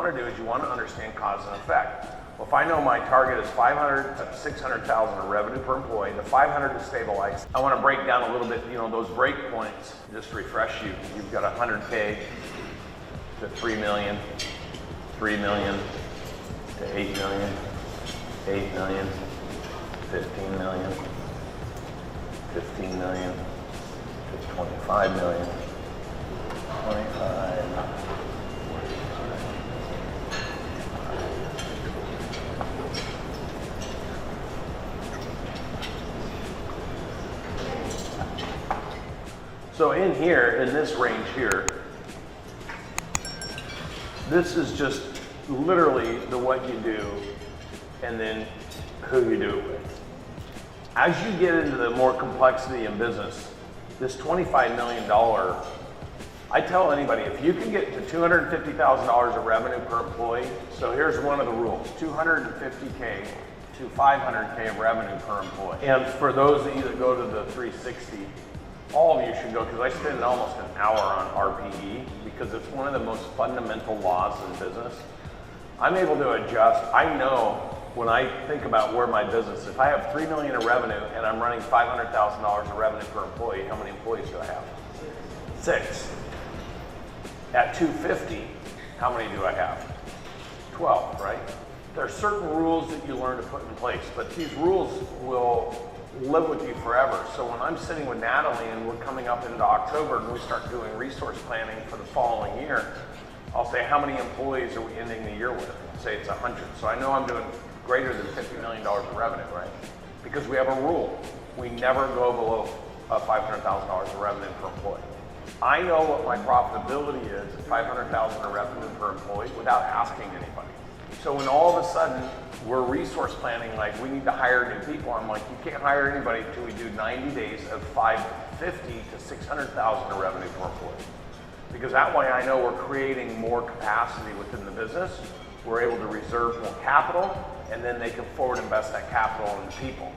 want to do is you want to understand cause and effect. Well, if I know my target is 500 to 600,000 of revenue per employee, the 500 is stabilized. I want to break down a little bit, those break points, just to refresh you. You've got 100K to 3 million, 3 million to 8 million, 8 million, 15 million, 15 million to 25 million, 25. So in here, in this range here, this is just literally the what you do and then who you do it with. As you get into the more complexity in business, this $25 million, I tell anybody, if you can get to $250,000 of revenue per employee, so here's one of the rules, 250K to 500K of revenue per employee. And for those of you that go to the 360, all of you should go, because I spend almost an hour on RPE because it's one of the most fundamental laws in business. I'm able to adjust. I know when I think about where my business, if I have 3 million of revenue and I'm running $500,000 of revenue per employee, how many employees do I have? 6. At 250, how many do I have? 12, right? There are certain rules that you learn to put in place, but these rules will live with you forever. So when I'm sitting with Natalie and we're coming up into October and we start doing resource planning for the following year, I'll say, how many employees are we ending the year with? Say it's 100. So I know I'm doing greater than $50 million of revenue, right? Because we have a rule. We never go below $500,000 of revenue per employee. I know what my profitability is at $500,000 of revenue per employee without asking anybody. So when all of a sudden we're resource planning, like we need to hire new people, I'm like, you can't hire anybody until we do 90 days of 550 to 600,000 of revenue per employee. Because that way I know we're creating more capacity within the business. We're able to reserve more capital, and then they can forward invest that capital in people.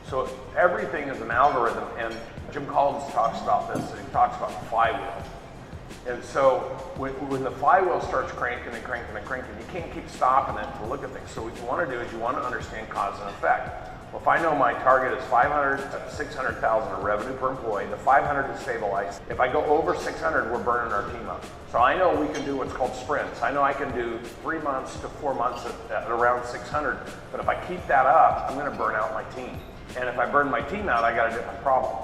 So everything is an algorithm, and Jim Collins talks about this, and he talks about the flywheel. And so when the flywheel starts cranking and cranking and cranking, you can't keep stopping it to look at things. So what you want to do is you want to understand cause and effect. Well, if I know my target is 500 to 600,000 of revenue per employee, the 500 is stabilized. If I go over 600, we're burning our team up. So I know we can do what's called sprints. I know I can do 3 months to 4 months at around 600, but if I keep that up, I'm going to burn out my team. And if I burn my team out, I got a different problem.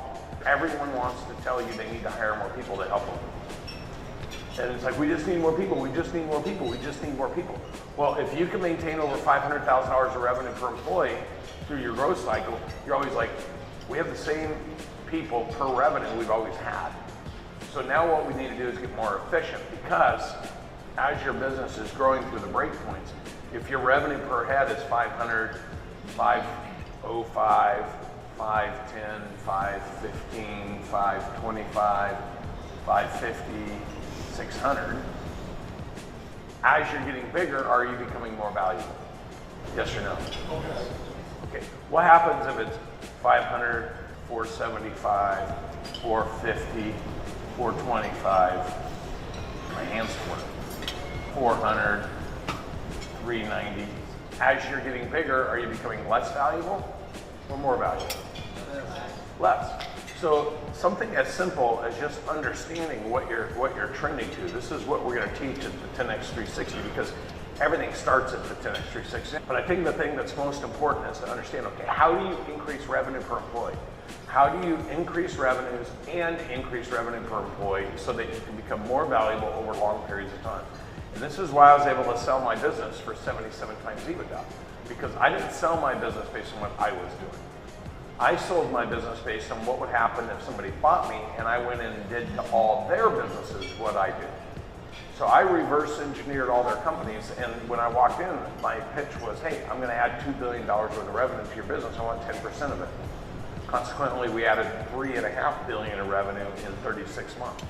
Everyone wants to tell you they need to hire more people to help them. And it's like, we just need more people, we just need more people, we just need more people. Well, if you can maintain over $500,000 of revenue per employee through your growth cycle, you're always like, we have the same people per revenue we've always had. So now what we need to do is get more efficient, because as your business is growing through the break points, if your revenue per head is 500, 505, 510, 515, 525, 550, 600, as you're getting bigger, are you becoming more valuable? Yes or no? Okay. What happens if it's 500, 475, 450, 425, my hands work, 400, 390. As you're getting bigger, are you becoming less valuable or more valuable? Less. So something as simple as just understanding what you're trending to. This is what we're going to teach at the 10X 360, because everything starts at the 10X 360. But I think the thing that's most important is to understand, okay, how do you increase revenue per employee? How do you increase revenues and increase revenue per employee so that you can become more valuable over long periods of time? And this is why I was able to sell my business for 77 times EBITDA, because I didn't sell my business based on what I was doing. I sold my business based on what would happen if somebody bought me, and I went in and did to all their businesses what I did. So I reverse engineered all their companies, and when I walked in, my pitch was, hey, I'm going to add $2 billion worth of revenue to your business. I want 10% of it. Consequently, we added $3.5 billion of revenue in 36 months.